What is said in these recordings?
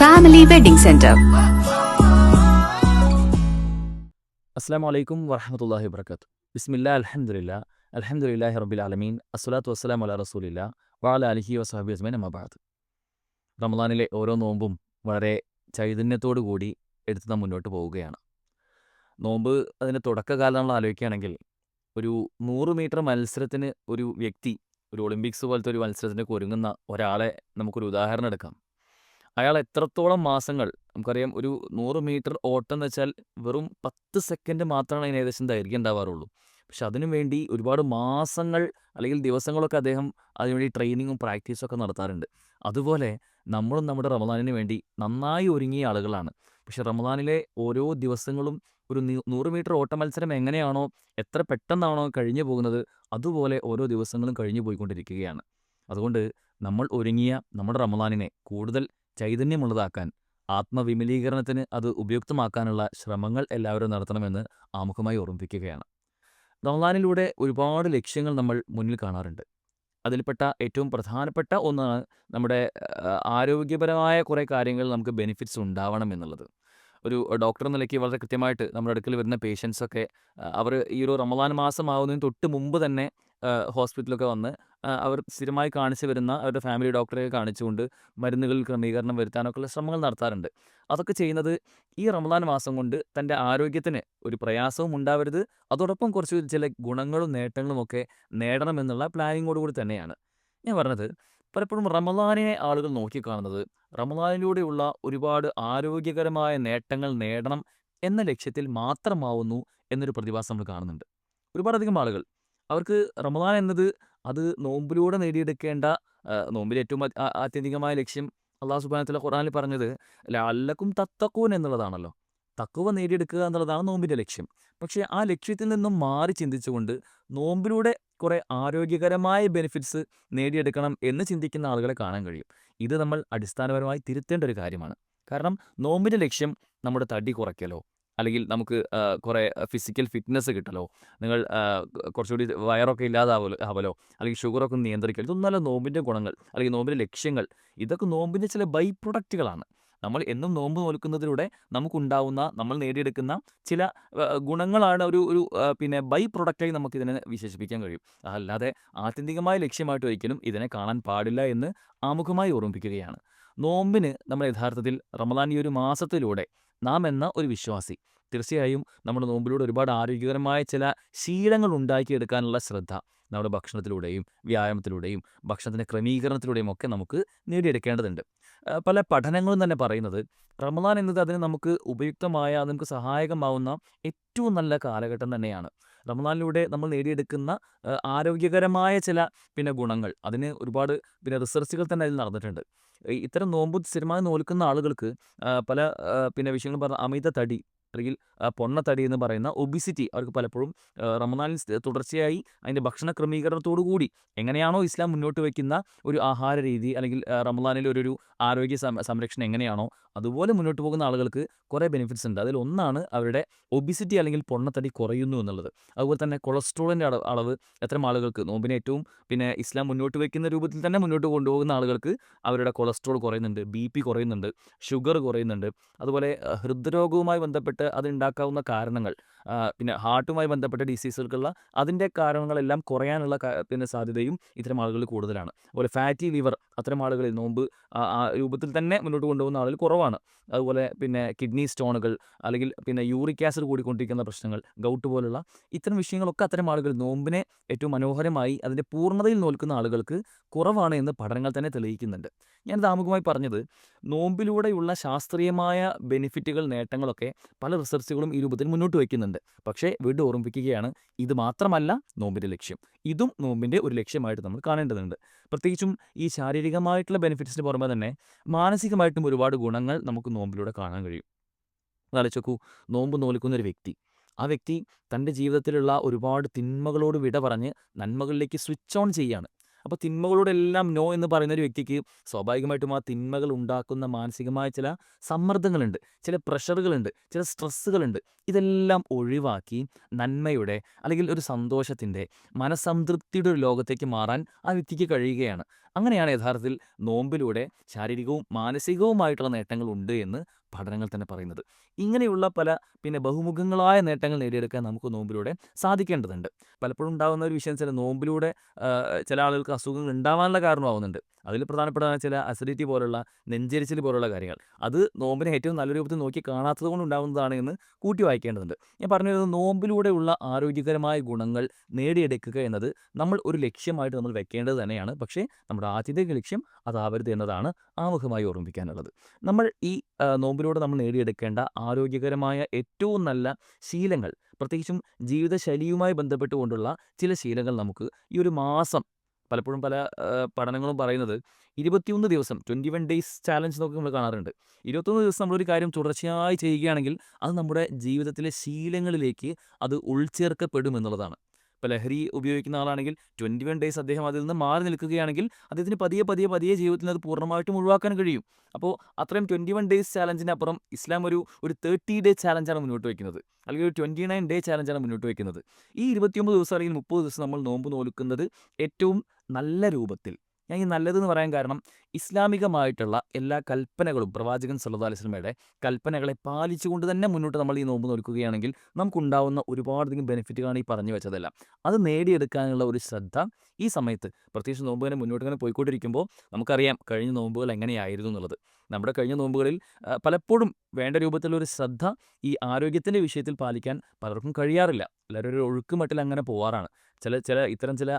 Family wedding centre. അസ്സാം വലൈക്കും വറഹമത്തല്ലാഹി വബർക്കാത്തു. ബിസ്മില്ലാ അൽഹംദുലില്ലാ അൽഹംദുലില്ലാഹി റബ്ബിൽ ആലമീൻ അസ്സലാത്തു വസ്സലാമു അലാ റസൂലില്ലാ വഅലാ ആലിഹി വസഹബി അജ്മൈൻ അമ്മാ ബഅദ്. റമളാനിലെ ഓരോ നോമ്പും വളരെ ചൈതന്യത്തോടു കൂടി എടുത്ത് നാം മുന്നോട്ട് പോവുകയാണ്. നോമ്പ് അതിൻ്റെ തുടക്കകാലം നമ്മൾ ആലോചിക്കുകയാണെങ്കിൽ ഒരു 100 മീറ്റർ മത്സരത്തിന് ഒരു വ്യക്തി ഒരു ഒളിമ്പിക്സ് പോലത്തെ ഒരു മത്സരത്തിനൊക്കെ ഒരുങ്ങുന്ന ഒരാളെ നമുക്കൊരു ഉദാഹരണം എടുക്കാം. അയാൾ എത്രത്തോളം മാസങ്ങൾ നമുക്കറിയാം, ഒരു 100 മീറ്റർ ഓട്ടം എന്ന് വെച്ചാൽ വെറും 10 സെക്കൻഡ് മാത്രമാണ് അതിന് ഏകദേശം ദൈർഘ്യം ഉണ്ടാവാറുള്ളൂ. പക്ഷെ അതിനു വേണ്ടി ഒരുപാട് മാസങ്ങൾ അല്ലെങ്കിൽ ദിവസങ്ങളൊക്കെ അദ്ദേഹം അതിനുവേണ്ടി ട്രെയിനിങ്ങും പ്രാക്ടീസും ഒക്കെ നടത്താറുണ്ട്. അതുപോലെ നമ്മളും നമ്മുടെ റമദാനിന് വേണ്ടി നന്നായി ഒരുങ്ങിയ ആളുകളാണ്. പക്ഷെ റമദാനിലെ ഓരോ ദിവസങ്ങളും ഒരു 100 മീറ്റർ ഓട്ട മത്സരം എങ്ങനെയാണോ എത്ര പെട്ടെന്നാണോ കഴിഞ്ഞു പോകുന്നത്, അതുപോലെ ഓരോ ദിവസങ്ങളും കഴിഞ്ഞു പോയിക്കൊണ്ടിരിക്കുകയാണ്. അതുകൊണ്ട് നമ്മൾ ഒരുങ്ങിയ നമ്മുടെ റമദാനിനെ കൂടുതൽ ചൈതന്യമുള്ളതാക്കാൻ, ആത്മവിമലീകരണത്തിന് അത് ഉപയുക്തമാക്കാനുള്ള ശ്രമങ്ങൾ എല്ലാവരും നടത്തണമെന്ന് ആമുഖമായി ഓർമ്മിപ്പിക്കുകയാണ്. റമദാനിലൂടെ ഒരുപാട് ലക്ഷ്യങ്ങൾ നമ്മൾ മുന്നിൽ കാണാറുണ്ട്. അതിൽപ്പെട്ട ഏറ്റവും പ്രധാനപ്പെട്ട ഒന്നാണ് നമ്മുടെ ആരോഗ്യപരമായ കുറേ കാര്യങ്ങൾ നമുക്ക് ബെനിഫിറ്റ്സ് ഉണ്ടാവണം എന്നുള്ളത്. ഒരു ഡോക്ടർ എന്ന നിലയ്ക്ക് വളരെ കൃത്യമായിട്ട് നമ്മുടെ അടുക്കൽ വരുന്ന പേഷ്യൻസൊക്കെ അവർ ഈ ഒരു റമദാൻ മാസമാവുന്നതിന് തൊട്ട് മുമ്പ് തന്നെ ഹോസ്പിറ്റലൊക്കെ വന്ന് അവർ സ്ഥിരമായി കാണിച്ചു വരുന്ന അവരുടെ ഫാമിലി ഡോക്ടറെ കാണിച്ചുകൊണ്ട് മരുന്നുകളിൽ ക്രമീകരണം വരുത്താനൊക്കെയുള്ള ശ്രമങ്ങൾ നടത്താറുണ്ട്. അതൊക്കെ ചെയ്യുന്നത് ഈ റമദാൻ മാസം കൊണ്ട് തൻ്റെ ആരോഗ്യത്തിന് ഒരു പ്രയാസവും ഉണ്ടാവരുത്, അതോടൊപ്പം കുറച്ച് ചില ഗുണങ്ങളും നേട്ടങ്ങളും ഒക്കെ നേടണമെന്നുള്ള പ്ലാനിങ്ങോടുകൂടി തന്നെയാണ്. ഞാൻ പറഞ്ഞത്, പലപ്പോഴും റമദാനിനെ ആളുകൾ നോക്കിക്കാണുന്നത് റമദാനിലൂടെയുള്ള ഒരുപാട് ആരോഗ്യകരമായ നേട്ടങ്ങൾ നേടണം എന്ന ലക്ഷ്യത്തിൽ മാത്രമാവുന്നു എന്നൊരു പ്രതിഭാസം നമ്മൾ കാണുന്നുണ്ട്. ഒരുപാടധികം ആളുകൾ അവർക്ക് റമദാൻ എന്നത് അത് നോമ്പിലൂടെ നേടിയെടുക്കേണ്ട നോമ്പിലെ ഏറ്റവും ആത്യന്തികമായ ലക്ഷ്യം അള്ളാഹു സുബ്ഹാനഹു വ തആല ഖുർആനിൽ പറഞ്ഞത് ലഅല്ലക്കും തത്തഖൂൻ എന്നുള്ളതാണല്ലോ. തഖ്വ നേടിയെടുക്കുക എന്നുള്ളതാണ് നോമ്പിൻ്റെ ലക്ഷ്യം. പക്ഷേ ആ ലക്ഷ്യത്തിൽ നിന്നും മാറി ചിന്തിച്ചുകൊണ്ട് നോമ്പിലൂടെ കുറേ ആരോഗ്യകരമായ ബെനിഫിറ്റ്സ് നേടിയെടുക്കണം എന്ന് ചിന്തിക്കുന്ന ആളുകളെ കാണാൻ കഴിയും. ഇത് നമ്മൾ അടിസ്ഥാനപരമായി തിരുത്തേണ്ട ഒരു കാര്യമാണ്. കാരണം നോമ്പിൻ്റെ ലക്ഷ്യം നമ്മുടെ തടി കുറയ്ക്കലോ അല്ലെങ്കിൽ നമുക്ക് കുറേ ഫിസിക്കൽ ഫിറ്റ്നസ് കിട്ടലോ, നിങ്ങൾ കുറച്ചുകൂടി വയറൊക്കെ ആവലോ അല്ലെങ്കിൽ ഷുഗറൊക്കെ നിയന്ത്രിക്കൽ, ഇതൊന്നുമല്ല നോമ്പിൻ്റെ ഗുണങ്ങൾ അല്ലെങ്കിൽ നോമ്പിൻ്റെ ലക്ഷ്യങ്ങൾ. ഇതൊക്കെ നോമ്പിൻ്റെ ചില ബൈ പ്രൊഡക്റ്റുകളാണ്. നമ്മൾ എന്നും നോമ്പ് നോൽക്കുന്നതിലൂടെ നമുക്കുണ്ടാവുന്ന, നമ്മൾ നേടിയെടുക്കുന്ന ചില ഗുണങ്ങളാണ് ഒരു ഒരു പിന്നെ ബൈ പ്രൊഡക്റ്റായി നമുക്കിതിനെ വിശേഷിപ്പിക്കാൻ കഴിയും. അല്ലാതെ ആത്യന്തികമായ ലക്ഷ്യമായിട്ട് ഒരിക്കലും ഇതിനെ കാണാൻ പാടില്ല എന്ന് ആമുഖമായി ഓർമ്മിപ്പിക്കുകയാണ്. നോമ്പിന് നമ്മൾ യഥാർത്ഥത്തിൽ റമദാൻ ഈ ഒരു മാസത്തിലൂടെ നാം എന്ന ഒരു വിശ്വാസി തീർച്ചയായും നമ്മുടെ നോമ്പിലൂടെ ഒരുപാട് ആരോഗ്യകരമായ ചില ശീലങ്ങൾ ഉണ്ടാക്കിയെടുക്കാനുള്ള ശ്രദ്ധ നമ്മുടെ ഭക്ഷണത്തിലൂടെയും വ്യായാമത്തിലൂടെയും ഭക്ഷണത്തിൻ്റെ ക്രമീകരണത്തിലൂടെയും ഒക്കെ നമുക്ക് നേടിയെടുക്കേണ്ടതുണ്ട്. പല പഠനങ്ങളും തന്നെ പറയുന്നത് റമദാൻ എന്നത് അതിന് നമുക്ക് ഉപയുക്തമായ, നമുക്ക് സഹായകമാവുന്ന ഏറ്റവും നല്ല കാലഘട്ടം തന്നെയാണ്. റമദാനിലൂടെ നമ്മൾ നേടിയെടുക്കുന്ന ആരോഗ്യകരമായ ചില ഗുണങ്ങൾ, അതിന് ഒരുപാട് റിസർച്ചുകൾ തന്നെ അതിൽ നടന്നിട്ടുണ്ട്. ഇത്തരം നോമ്പ് സ്ഥിരമായി നോൽക്കുന്ന ആളുകൾക്ക് പല വിഷയങ്ങൾ പറഞ്ഞ അമിത തടി അല്ലെങ്കിൽ പൊണ്ണത്തടി എന്ന് പറയുന്ന ഒബിസിറ്റി അവർക്ക് പലപ്പോഴും റമദാനിൽ തുടർച്ചയായി അതിൻ്റെ ഭക്ഷണ ക്രമീകരണത്തോടു കൂടി എങ്ങനെയാണോ ഇസ്ലാം മുന്നോട്ട് വയ്ക്കുന്ന ഒരു ആഹാര രീതി അല്ലെങ്കിൽ റമദാനിൽ ഒരു ആരോഗ്യ സംരക്ഷണം എങ്ങനെയാണോ അതുപോലെ മുന്നോട്ട് പോകുന്ന ആളുകൾക്ക് കുറേ ബെനിഫിറ്റ്സ് ഉണ്ട്. അതിലൊന്നാണ് അവരുടെ ഒബിസിറ്റി അല്ലെങ്കിൽ പൊണ്ണത്തടി കുറയുന്നു എന്നുള്ളത്. അതുപോലെ തന്നെ കൊളസ്ട്രോളിൻ്റെ അളവ് എത്തരം ആളുകൾക്ക് നോമ്പിനെ ഏറ്റവും ഇസ്ലാം മുന്നോട്ട് വയ്ക്കുന്ന രൂപത്തിൽ തന്നെ മുന്നോട്ട് കൊണ്ടുപോകുന്ന ആളുകൾക്ക് അവരുടെ കൊളസ്ട്രോൾ കുറയുന്നുണ്ട്, BP കുറയുന്നുണ്ട്, ഷുഗർ കുറയുന്നുണ്ട്. അതുപോലെ ഹൃദ്രോഗവുമായി ബന്ധപ്പെട്ട് അതുണ്ടാക്കാവുന്ന കാരണങ്ങൾ, ഹാർട്ടുമായി ബന്ധപ്പെട്ട ഡിസീസുകൾക്കുള്ള അതിൻ്റെ കാരണങ്ങളെല്ലാം കുറയാനുള്ള സാധ്യതയും ഇത്തരം ആളുകളിൽ കൂടുതലാണ്. അതുപോലെ ഫാറ്റി ലിവർ അത്തരം ആളുകളിൽ നോമ്പ് ആ രൂപത്തിൽ തന്നെ മുന്നോട്ട് കൊണ്ടുപോകുന്ന ആളുകൾ കുറവാണ്. അതുപോലെ കിഡ്നി സ്റ്റോണുകൾ അല്ലെങ്കിൽ യൂറിക് ആസിഡ് കൂടിക്കൊണ്ടിരിക്കുന്ന പ്രശ്നങ്ങൾ, ഗൗട്ട് പോലുള്ള ഇത്തരം വിഷയങ്ങളൊക്കെ അത്തരം ആളുകൾ നോമ്പിനെ ഏറ്റവും മനോഹരമായി അതിൻ്റെ പൂർണ്ണതയിൽ നോൽക്കുന്ന ആളുകൾക്ക് കുറവാണ് എന്ന് പഠനങ്ങൾ തന്നെ തെളിയിക്കുന്നുണ്ട്. ഞാനിത് ആമുഖമായി പറഞ്ഞത് നോമ്പിലൂടെയുള്ള ശാസ്ത്രീയമായ ബെനിഫിറ്റുകൾ, നേട്ടങ്ങളൊക്കെ പല റിസർച്ചുകളും ഈ രൂപത്തിൽ മുന്നോട്ട് വയ്ക്കുന്നുണ്ട്. പക്ഷേ വീണ്ടും ഓർമ്മിപ്പിക്കുകയാണ്, ഇത് മാത്രമല്ല നോമ്പിൻ്റെ ലക്ഷ്യം. ഇതും നോമ്പിൻ്റെ ഒരു ലക്ഷ്യമായിട്ട് നമ്മൾ കാണേണ്ടതുണ്ട്. പ്രത്യേകിച്ചും ഈ ശാരീരികമായിട്ടുള്ള ബെനിഫിറ്റ്സിന് പുറമെ തന്നെ മാനസികമായിട്ടും ഒരുപാട് ഗുണങ്ങൾ നമുക്ക് നോമ്പിലൂടെ കാണാൻ കഴിയും. ആലോചിച്ച് നോക്കൂ, നോമ്പ് നോൽക്കുന്ന ഒരു വ്യക്തി, ആ വ്യക്തി തൻ്റെ ജീവിതത്തിലുള്ള ഒരുപാട് തിന്മകളോട് വിട പറഞ്ഞ് നന്മകളിലേക്ക് സ്വിച്ച് ഓൺ ചെയ്യുകയാണ്. അപ്പോൾ തിന്മകളോടെല്ലാം നോ എന്ന് പറയുന്ന ഒരു വ്യക്തിക്ക് സ്വാഭാവികമായിട്ടും ആ തിന്മകൾ ഉണ്ടാക്കുന്ന മാനസികമായ ചില സമ്മർദ്ദങ്ങളുണ്ട്, ചില പ്രഷറുകളുണ്ട്, ചില സ്ട്രെസ്സുകളുണ്ട്. ഇതെല്ലാം ഒഴിവാക്കി നന്മയുടെ അല്ലെങ്കിൽ ഒരു സന്തോഷത്തിൻ്റെ, മനസ്സംതൃപ്തിയുടെ ഒരു ലോകത്തേക്ക് മാറാൻ ആ വ്യക്തിക്ക് കഴിയുകയാണ്. അങ്ങനെയാണ് യഥാർത്ഥത്തിൽ നോമ്പിലൂടെ ശാരീരികവും മാനസികവുമായിട്ടുള്ള നേട്ടങ്ങൾ ഉണ്ട് എന്ന് പഠനങ്ങൾ തന്നെ പറയുന്നത്. ഇങ്ങനെയുള്ള പല ബഹുമുഖങ്ങളായ നേട്ടങ്ങൾ നേടിയെടുക്കാൻ നമുക്ക് നോമ്പിലൂടെ സാധിക്കേണ്ടതുണ്ട്. പലപ്പോഴും ഉണ്ടാകുന്ന ഒരു വിഷയം ചില നോമ്പിലൂടെ ചില ആളുകൾക്ക് അസുഖങ്ങൾ ഉണ്ടാവാനുള്ള കാരണമാവുന്നുണ്ട്. അതിൽ പ്രധാനപ്പെട്ടതാണ് ചില അസിഡിറ്റി പോലുള്ള, നെഞ്ചെരിച്ചിൽ പോലുള്ള കാര്യങ്ങൾ. അത് നോമ്പിനെ ഏറ്റവും നല്ല രൂപത്തിൽ നോക്കി കാണാത്തത് കൊണ്ട് ഉണ്ടാകുന്നതാണ് എന്ന് കൂട്ടി വായിക്കേണ്ടതുണ്ട്. ഞാൻ പറഞ്ഞു വരുന്നത് നോമ്പിലൂടെയുള്ള ആരോഗ്യകരമായ ഗുണങ്ങൾ നേടിയെടുക്കുക എന്നത് നമ്മൾ ഒരു ലക്ഷ്യമായിട്ട് നമ്മൾ വെക്കേണ്ടത് തന്നെയാണ്. പക്ഷേ നമ്മുടെ ആത്യന്തിക ലക്ഷ്യം അതാവരുത് എന്നതാണ് ആമുഖമായി ഓർമ്മിപ്പിക്കാനുള്ളത്. നമ്മൾ ഈ നോമ്പിലൂടെ നമ്മൾ നേടിയെടുക്കേണ്ട ആരോഗ്യകരമായ ഏറ്റവും നല്ല ശീലങ്ങൾ, പ്രത്യേകിച്ചും ജീവിതശൈലിയുമായി ബന്ധപ്പെട്ടുകൊണ്ടുള്ള ചില ശീലങ്ങൾ നമുക്ക് ഈ ഒരു മാസം, പലപ്പോഴും പല പഠനങ്ങളും പറയുന്നത് 21 ദിവസം 21 ഡേയ്സ് ചാലഞ്ച് എന്നൊക്കെ നമ്മൾ കാണാറുണ്ട്. 21 ദിവസം നമ്മളൊരു കാര്യം തുടർച്ചയായി ചെയ്യുകയാണെങ്കിൽ അത് നമ്മുടെ ജീവിതത്തിലെ ശീലങ്ങളിലേക്ക് അത് ഉൾച്ചേർക്കപ്പെടും എന്നുള്ളതാണ്. ഇപ്പോൾ ലഹരി ഉപയോഗിക്കുന്ന ആളാണെങ്കിൽ 21 ഡേയ്സ് അദ്ദേഹം അതിൽ നിന്ന് മാറി നിൽക്കുകയാണെങ്കിൽ അദ്ദേഹത്തിന് പതിയെ പതിയെ പതിയെ ജീവിതത്തിൽ അത് പൂർണ്ണമായിട്ടും ഒഴിവാക്കാൻ കഴിയും. അപ്പോൾ അത്രയും 21 ഡേയ്സ് ചാലഞ്ചിന് അപ്പുറം ഇസ്ലാം ഒരു 30 ഡേ ചാലഞ്ചാണ് മുന്നോട്ട് വയ്ക്കുന്നത്, അല്ലെങ്കിൽ ഒരു 29 ഡേ ചാലഞ്ചാണ് മുന്നോട്ട് വയ്ക്കുന്നത്. ഈ 29 ദിവസം അല്ലെങ്കിൽ 30 ദിവസം നമ്മൾ നോമ്പ് നോൽക്കുന്നത് ഏറ്റവും നല്ല രൂപത്തിൽ. ഞാൻ ഈ നല്ലതെന്ന് പറയാൻ കാരണം ഇസ്ലാമികമായിട്ടുള്ള എല്ലാ കൽപ്പനകളും, പ്രവാചകൻ സല്ലല്ലാഹു അലൈഹി വസല്ലമയുടെ കൽപ്പനകളെ പാലിച്ചുകൊണ്ട് തന്നെ മുന്നോട്ട് നമ്മൾ ഈ നോമ്പ് നോൽക്കുകയാണെങ്കിൽ നമുക്കുണ്ടാവുന്ന ഒരുപാടധികം ബെനിഫിറ്റുകളാണ് ഈ പറഞ്ഞു വെച്ചതെല്ലാം. അത് നേടിയെടുക്കാനുള്ള ഒരു ശ്രദ്ധ ഈ സമയത്ത്, പ്രത്യേകിച്ച് നോമ്പ് തന്നെ മുന്നോട്ട് ഇങ്ങനെ പോയിക്കൊണ്ടിരിക്കുമ്പോൾ നമുക്കറിയാം കഴിഞ്ഞ നോമ്പുകൾ എങ്ങനെയായിരുന്നു എന്നുള്ളത്. നമ്മുടെ കഴിഞ്ഞ നോമ്പുകളിൽ പലപ്പോഴും വേണ്ട രൂപത്തിലൊരു ശ്രദ്ധ ഈ ആരോഗ്യത്തിൻ്റെ വിഷയത്തിൽ പാലിക്കാൻ പലർക്കും കഴിയാറില്ല. എല്ലാവരും ഒരു ഒഴുക്കുമട്ടിൽ അങ്ങനെ പോവാറാണ്. ഇത്തരം ചില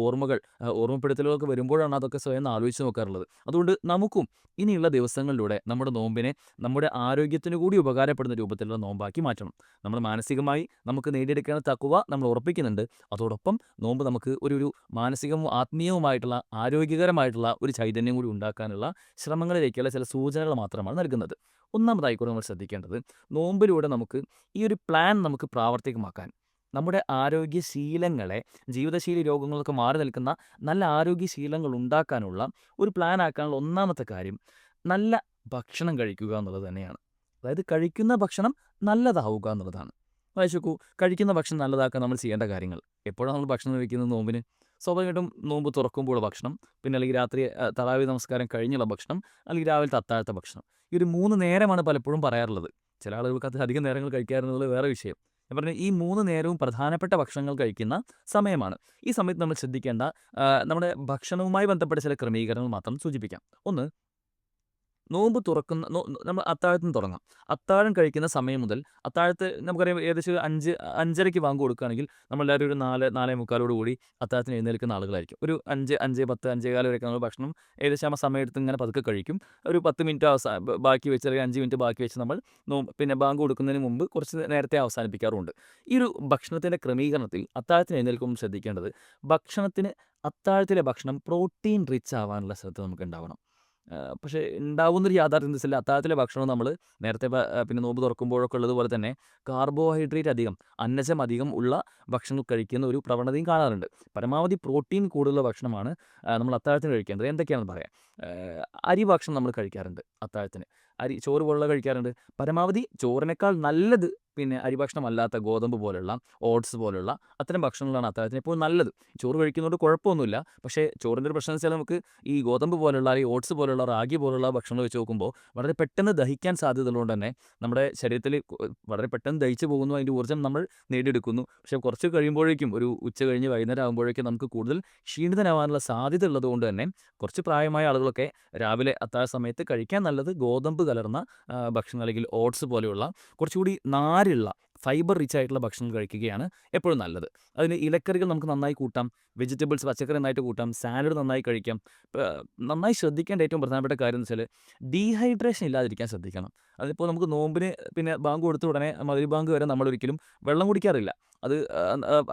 ഓർമ്മകൾ, ഓർമ്മപ്പെടുത്തലുകളൊക്കെ വരുമ്പോഴാണ് അതൊക്കെ സ്വയം ആലോചിച്ച് നോക്കാറുള്ളത്. അതുകൊണ്ട് നമുക്കും ഇനിയുള്ള ദിവസങ്ങളിലൂടെ നമ്മുടെ നോമ്പിനെ നമ്മുടെ ആരോഗ്യത്തിന് കൂടി ഉപകാരപ്പെടുന്ന രൂപത്തിലുള്ള നോമ്പാക്കി മാറ്റണം. നമ്മൾ മാനസികമായി നമുക്ക് നേടിയെടുക്കേണ്ട തഖ്വ നമ്മൾ ഉറപ്പിക്കുന്നുണ്ട്. അതോടൊപ്പം നോമ്പ് നമുക്ക് ഒരു മാനസികവും ആത്മീയവുമായിട്ടുള്ള ആരോഗ്യകരമായിട്ടുള്ള ഒരു ചൈതന്യം കൂടി ഉണ്ടാക്കാനുള്ള ശ്രമങ്ങളിലേക്കുള്ള ചില സൂചനകൾ മാത്രമാണ് നൽകുന്നത്. ഒന്നാമതായിക്കൂടെ നമ്മൾ ശ്രദ്ധിക്കേണ്ടത്, നോമ്പിലൂടെ നമുക്ക് ഈ ഒരു പ്ലാൻ നമുക്ക് പ്രാവർത്തികമാക്കാൻ, നമ്മുടെ ആരോഗ്യശീലങ്ങളെ, ജീവിതശൈലി രോഗങ്ങളൊക്കെ മാറി നിൽക്കുന്ന നല്ല ആരോഗ്യശീലങ്ങൾ ഉണ്ടാക്കാനുള്ള ഒരു പ്ലാൻ ആക്കാനുള്ള ഒന്നാമത്തെ കാര്യം നല്ല ഭക്ഷണം കഴിക്കുക എന്നുള്ളത് തന്നെയാണ്. അതായത് കഴിക്കുന്ന ഭക്ഷണം നല്ലതാവുക എന്നുള്ളതാണ്. വായിച്ചു നോക്കൂ, കഴിക്കുന്ന ഭക്ഷണം നല്ലതാക്കാൻ നമ്മൾ ചെയ്യേണ്ട കാര്യങ്ങൾ. എപ്പോഴാണ് നമ്മൾ ഭക്ഷണം കഴിക്കുന്നത് നോമ്പിന്? സ്വാഭാവികമായിട്ടും നോമ്പ് തുറക്കുമ്പോൾ ഭക്ഷണം, പിന്നെ അല്ലെങ്കിൽ രാത്രി തറാവീഹ് നമസ്കാരം കഴിഞ്ഞുള്ള ഭക്ഷണം, അല്ലെങ്കിൽ രാവിലത്തെ അത്താഴത്തെ ഭക്ഷണം. ഈ ഒരു 3 നേരമാണ് പലപ്പോഴും പറയാറുള്ളത്. ചില ആളുകൾക്ക് അത് അധികം നേരങ്ങൾ കഴിക്കാറുള്ളത് വേറെ വിഷയം. ഞാൻ പറഞ്ഞ ഈ 3 നേരവും പ്രധാനപ്പെട്ട ഭക്ഷണങ്ങൾ കഴിക്കുന്ന സമയമാണ്. ഈ സമയത്ത് നമ്മൾ ശ്രദ്ധിക്കേണ്ട നമ്മുടെ ഭക്ഷണവുമായി ബന്ധപ്പെട്ട ചില ക്രമീകരണങ്ങൾ മാത്രം സൂചിപ്പിക്കാം. ഒന്ന്, നോമ്പ് തുറക്കുന്ന നമ്മൾ അത്താഴത്തിന് തുടങ്ങാം. അത്താഴം കഴിക്കുന്ന സമയം മുതൽ, അത്താഴത്ത് നമുക്കറിയാം ഏകദേശം 5:30ക്ക് ബാങ്ക് കൊടുക്കുകയാണെങ്കിൽ നമ്മളെല്ലാവരും ഒരു 4-4:45 കൂടി അത്താഴത്തിന് എഴുന്നേൽക്കുന്ന ആളുകളായിരിക്കും. ഒരു 5, 5:10, 5:15 വരെയൊക്കെ നമ്മൾ ഭക്ഷണം ഏകദേശം ആ സമയത്ത് ഇങ്ങനെ പതുക്കെ കഴിക്കും. ഒരു 10 മിനിറ്റ് ബാക്കി വെച്ച്, അല്ലെങ്കിൽ 5 മിനിറ്റ് ബാക്കി വെച്ച് നമ്മൾ ബാങ്ക് കൊടുക്കുന്നതിന് മുമ്പ് കുറച്ച് നേരത്തെ അവസാനിപ്പിക്കാറുമുണ്ട്. ഈ ഒരു ഭക്ഷണത്തിൻ്റെ ക്രമീകരണത്തിൽ അത്താഴത്തിന് എഴുന്നേൽക്കുമ്പോൾ ശ്രദ്ധിക്കേണ്ടത്, അത്താഴത്തിലെ ഭക്ഷണം പ്രോട്ടീൻ റിച്ച് ആവാനുള്ള ശ്രദ്ധ നമുക്ക് ഉണ്ടാവണം. പക്ഷേ ഉണ്ടാവുന്നൊരു യാഥാർത്ഥ്യം എന്താ വെച്ചാൽ, അത്താഴത്തിലെ ഭക്ഷണം നമ്മൾ നേരത്തെ നോമ്പ് തുറക്കുമ്പോഴൊക്കെ ഉള്ളതുപോലെ തന്നെ കാർബോഹൈഡ്രേറ്റ് അധികം, അന്നജം അധികം ഉള്ള ഭക്ഷണം കഴിക്കുന്ന ഒരു പ്രവണതയും കാണാറുണ്ട്. പരമാവധി പ്രോട്ടീൻ കൂടുതലുള്ള ഭക്ഷണമാണ് നമ്മൾ അത്താഴത്തിന് കഴിക്കേണ്ടത്. എന്തൊക്കെയാണെന്ന് പറയാം. അരി ഭക്ഷണം നമ്മൾ കഴിക്കാറുണ്ട് അത്താഴത്തിന്. ചോറ് പോലുള്ള കഴിക്കാറുണ്ട്. പരമാവധി ചോറിനേക്കാൾ നല്ലത് അരി ഭക്ഷണമല്ലാത്ത ഗോതമ്പ് പോലുള്ള, ഓട്സ് പോലുള്ള അത്തരം ഭക്ഷണങ്ങളാണ് അത്താഴത്തിന് എപ്പോഴും നല്ലത്. ചോറ് കഴിക്കുന്നതുകൊണ്ട് കുഴപ്പമൊന്നുമില്ല. പക്ഷേ ചോറിൻ്റെ ഒരു പ്രശ്നം എന്ന് വെച്ചാൽ, നമുക്ക് ഈ ഗോതമ്പ് പോലുള്ള, അല്ലെങ്കിൽ ഓട്സ് പോലുള്ള, റാഗി പോലുള്ള ഭക്ഷണം വെച്ച് നോക്കുമ്പോൾ വളരെ പെട്ടെന്ന് ദഹിക്കാൻ സാധ്യതയുള്ളതുകൊണ്ട് തന്നെ നമ്മുടെ ശരീരത്തിൽ വളരെ പെട്ടെന്ന് ദഹിച്ചു പോകുന്നു, അതിൻ്റെ ഊർജ്ജം നമ്മൾ നേടിയെടുക്കുന്നു. പക്ഷേ കുറച്ച് കഴിയുമ്പോഴേക്കും, ഒരു ഉച്ച കഴിഞ്ഞ് വൈകുന്നേരം ആകുമ്പോഴേക്കും നമുക്ക് കൂടുതൽ ക്ഷീണിതനാവാനുള്ള സാധ്യത ഉള്ളതുകൊണ്ട് തന്നെ കുറച്ച് പ്രായമായ ആളുകളൊക്കെ രാവിലെ അത്താഴ സമയത്ത് കഴിക്കാൻ നല്ലത് ഗോതമ്പ് കലർന്ന ഭക്ഷണം, അല്ലെങ്കിൽ ഓട്സ് പോലെയുള്ള കുറച്ചുകൂടി നാരുള്ള, ഫൈബർ റിച്ച് ആയിട്ടുള്ള ഭക്ഷണം കഴിക്കുകയാണ് എപ്പോഴും നല്ലത്. അതിന് ഇലക്കറികൾ നമുക്ക് നന്നായി കൂട്ടാം, വെജിറ്റബിൾസ്, പച്ചക്കറി നന്നായിട്ട് കൂട്ടാം, സാലഡ് നന്നായി കഴിക്കാം. നന്നായി ശ്രദ്ധിക്കേണ്ട ഏറ്റവും പ്രധാനപ്പെട്ട കാര്യം എന്ന് വെച്ചാൽ, ഡീഹൈഡ്രേഷൻ ഇല്ലാതിരിക്കാൻ ശ്രദ്ധിക്കണം. അതിപ്പോൾ നമുക്ക് നോമ്പിന് ബാങ്ക് കൊടുത്ത ഉടനെ മഗ്‌രിബ് ബാങ്ക് വരെ നമ്മളൊരിക്കലും വെള്ളം കുടിക്കാറില്ല. അത്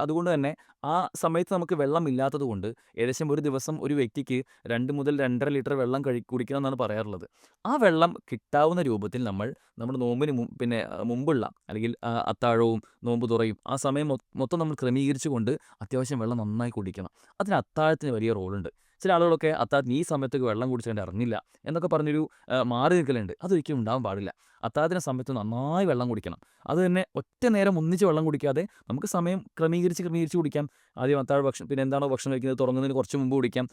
അതുകൊണ്ട് തന്നെ ആ സമയത്ത് നമുക്ക് വെള്ളം ഇല്ലാത്തത് കൊണ്ട് ഏകദേശം ഒരു ദിവസം ഒരു വ്യക്തിക്ക് 2 മുതൽ 2.5 ലിറ്റർ വെള്ളം കുടിക്കണം എന്നാണ് പറയാറുള്ളത്. ആ വെള്ളം കിട്ടാവുന്ന രൂപത്തിൽ നമ്മുടെ നോമ്പിന് പിന്നെ മുമ്പുള്ള അല്ലെങ്കിൽ അത്താഴവും നോമ്പ് തുറയും ആ സമയം മൊത്തം നമ്മൾ ക്രമീകരിച്ചുകൊണ്ട് അത്യാവശ്യം വെള്ളം നന്നായി കുടിക്കണം. അതിന് അത്താഴത്തിന് വലിയ റോളുണ്ട്. ചില ആളുകളൊക്കെ അത്താഴത്തിന് ഈ സമയത്തേക്ക് വെള്ളം കുടിച്ചുകൊണ്ട് ഇറങ്ങില്ല എന്നൊക്കെ പറഞ്ഞൊരു മാറി നിൽക്കലുണ്ട്. അതൊരിക്കലും ഉണ്ടാവാൻ പാടില്ല. അത്താഴത്തിന് സമയത്ത് നന്നായി വെള്ളം കുടിക്കണം. അത് തന്നെ ഒറ്റ നേരം ഒന്നിച്ച് വെള്ളം കുടിക്കാതെ നമുക്ക് സമയം ക്രമീകരിച്ച് കുടിക്കാം. ആദ്യം അത്താഴ ഭക്ഷണം പിന്നെ എന്താണോ ഭക്ഷണം കഴിക്കുന്നത് തുടങ്ങുന്നതിന് കുറച്ച് മുമ്പ് കുടിക്കാം.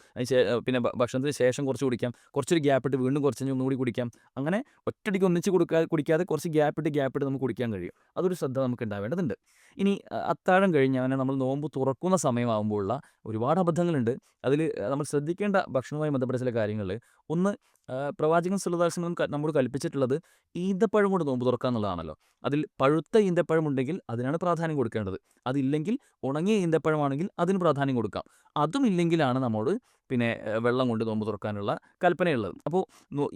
പിന്നെ ഭക്ഷണത്തിന് ശേഷം കുറച്ച് കുടിക്കാം. കുറച്ചൊരു ഗ്യാപ്പിട്ട് വീണ്ടും കുറച്ച് ഒന്നുകൂടി കുടിക്കാം. അങ്ങനെ ഒറ്റയടിക്ക് ഒന്നിച്ച് കുടിക്കാതെ കുറച്ച് ഗ്യാപ്പിട്ട് നമുക്ക് കുടിക്കാൻ കഴിയും. അതൊരു ശ്രദ്ധ നമുക്ക് ഉണ്ടാവേണ്ടതുണ്ട്. ഇനി അത്താഴം കഴിഞ്ഞ് അങ്ങനെ നമ്മൾ നോമ്പ് തുറക്കുന്ന സമയമാകുമ്പോഴുള്ള ഒരുപാട് അബദ്ധങ്ങളുണ്ട്. അതിൽ നമ്മൾ ശ്രദ്ധിക്കേണ്ട ഭക്ഷണവുമായി ബന്ധപ്പെട്ട ചില കാര്യങ്ങൾ, ഒന്ന് പ്രവാചകൻ സ്വല്ലല്ലാഹു അലൈഹി വസല്ലം നമ്മോട് കൽപ്പിച്ചിട്ടുള്ളത് ഈന്തപ്പഴം കൊണ്ട് നോമ്പ് തുറക്കുക എന്നുള്ളതാണല്ലോ. അതിൽ പഴുത്ത ഈന്തപ്പഴം ഉണ്ടെങ്കിൽ അതിനാണ് പ്രാധാന്യം കൊടുക്കേണ്ടത്. അതില്ലെങ്കിൽ ഉണങ്ങിയ ഈന്തപ്പഴമാണെങ്കിൽ അതിന് പ്രാധാന്യം കൊടുക്കാം. അതും ഇല്ലെങ്കിലാണ് നമ്മോട് പിന്നെ വെള്ളം കൊണ്ട് നോമ്പ് തുറക്കാനുള്ള കൽപ്പനയുള്ളത്. അപ്പോൾ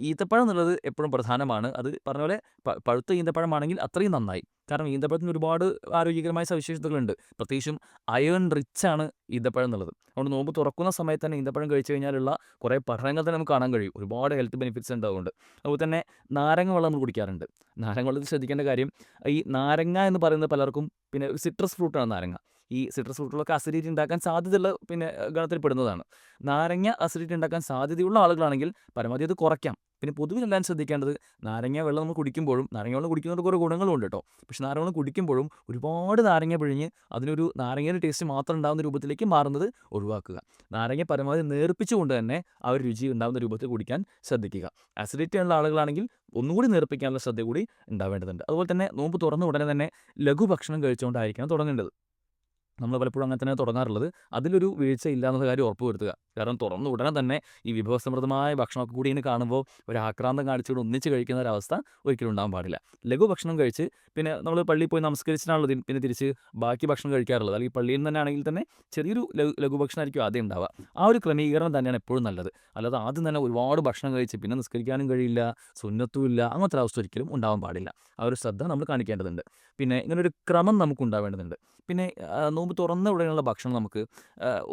ഈന്തപ്പഴം എന്നുള്ളത് എപ്പോഴും പ്രധാനമാണ്. അത് പറഞ്ഞ പോലെ പഴുത്ത ഈന്തപ്പഴമാണെങ്കിൽ അത്രയും നന്നായി. കാരണം ഈന്തപ്പഴത്തിന് ഒരുപാട് ആരോഗ്യകരമായ സവിശേഷതകളുണ്ട്. പ്രത്യേകിച്ചും അയേൺ റിച്ച് ആണ് ഈന്തപ്പഴം എന്നുള്ളത്. അതുകൊണ്ട് നോമ്പ് തുറക്കുന്ന സമയത്ത് തന്നെ ഈന്തപ്പഴം കഴിച്ചു കഴിഞ്ഞാലുള്ള കുറേ പഠനങ്ങൾ തന്നെ നമുക്ക് കാണാൻ കഴിയും. ഒരുപാട് ഹെൽത്ത് ബെനിഫിറ്റ്സ് ഉണ്ട് അതുകൊണ്ട്. അതുപോലെ തന്നെ നാരങ്ങ വെള്ളം നമ്മൾ കുടിക്കാറുണ്ട്. നാരങ്ങ വെള്ളത്തിൽ ശ്രദ്ധിക്കേണ്ട കാര്യം, ഈ നാരങ്ങ എന്ന് പറയുന്നത് പലർക്കും പിന്നെ ഒരു സിട്രസ് ഫ്രൂട്ടാണ് നാരങ്ങ. ഈ സിട്രസ് ഫ്രൂട്ടുകളൊക്കെ അസിഡിറ്റി ഉണ്ടാക്കാൻ സാധ്യതയുള്ള പിന്നെ ഗണത്തിൽ പെടുന്നതാണ്. നാരങ്ങ അസിഡിറ്റി ഉണ്ടാക്കാൻ സാധ്യതയുള്ള ആളുകളാണെങ്കിൽ പരമാവധി അത് കുറയ്ക്കാം. പിന്നെ പൊതുവിൽ എല്ലാം ശ്രദ്ധിക്കേണ്ടത്, നാരങ്ങ വെള്ളം നമ്മൾ കുടിക്കുമ്പോഴും, നാരങ്ങ വെള്ളം കുടിക്കുന്നതുകൊണ്ട് കുറേ ഗുണങ്ങളും ഉണ്ട് കേട്ടോ. പക്ഷേ നാരങ്ങ വെള്ളം കുടിക്കുമ്പോഴും ഒരുപാട് നാരങ്ങ പിഴിഞ്ഞ് അതിനൊരു നാരങ്ങയുടെ ടേസ്റ്റ് മാത്രം ഉണ്ടാകുന്ന രൂപത്തിലേക്ക് മാറുന്നത് ഒഴിവാക്കുക. നാരങ്ങ പരമാവധി നേർപ്പിച്ചുകൊണ്ട് തന്നെ ആ ഒരു രുചി ഉണ്ടാകുന്ന രൂപത്തിൽ കുടിക്കാൻ ശ്രദ്ധിക്കുക. അസിഡിറ്റി ഉള്ള ആളുകളാണെങ്കിൽ ഒന്നുകൂടി നേർപ്പിക്കാനുള്ള ശ്രദ്ധ കൂടി ഉണ്ടാവേണ്ടതുണ്ട്. അതുപോലെ തന്നെ നോമ്പ് തുറന്ന ഉടനെ തന്നെ ലഘുഭക്ഷണം കഴിച്ചുകൊണ്ടായിരിക്കണം തുടങ്ങേണ്ടത്. നമ്മൾ പലപ്പോഴും അങ്ങനെ തന്നെ തുടങ്ങാറുള്ളത്. അതിലൊരു വീഴ്ചയില്ല എന്നുള്ള കാര്യം ഉറപ്പ് വരുത്തുക. കാരണം തുറന്ന ഉടനെ തന്നെ ഈ വിഭവസമൃദ്ധമായ ഭക്ഷണമൊക്കെ കൂടി ഇങ്ങനെ കാണുമ്പോൾ ഒരു ആക്രാന്തം കാണിച്ചുകൊണ്ട് ഒന്നിച്ച് കഴിക്കുന്ന ഒരവസ്ഥ ഒരിക്കലും ഉണ്ടാകാൻ പാടില്ല. ലഘുഭക്ഷണം കഴിച്ച് പിന്നെ നമ്മൾ പള്ളിയിൽ പോയി നമസ്കരിച്ചിട്ടാണല്ലോ പിന്നെ തിരിച്ച് ബാക്കി ഭക്ഷണം കഴിക്കാറുള്ളത്. അല്ലെങ്കിൽ പള്ളിയിൽ നിന്ന് തന്നെ ആണെങ്കിൽ തന്നെ ചെറിയൊരു ലഘുഭക്ഷണമായിരിക്കും ആദ്യം ഉണ്ടാവുക. ആ ഒരു ക്രമീകരണം തന്നെയാണ് എപ്പോഴും നല്ലത്. അല്ലാതെ ആദ്യം തന്നെ ഒരുപാട് ഭക്ഷണം കഴിച്ച് പിന്നെ നിസ്കരിക്കാനും കഴിയില്ല, സുന്നത്തും ഇല്ല, അങ്ങനത്തെ അവസ്ഥ ഒരിക്കലും ഉണ്ടാവാൻ പാടില്ല. ആ ഒരു ശ്രദ്ധ നമ്മൾ കാണിക്കേണ്ടതുണ്ട്. പിന്നെ ഇങ്ങനൊരു ക്രമം നമുക്ക് ഉണ്ടാവേണ്ടതുണ്ട്. പിന്നെ നോമ്പ് തുറന്ന ഉടനെയുള്ള ഭക്ഷണം നമുക്ക്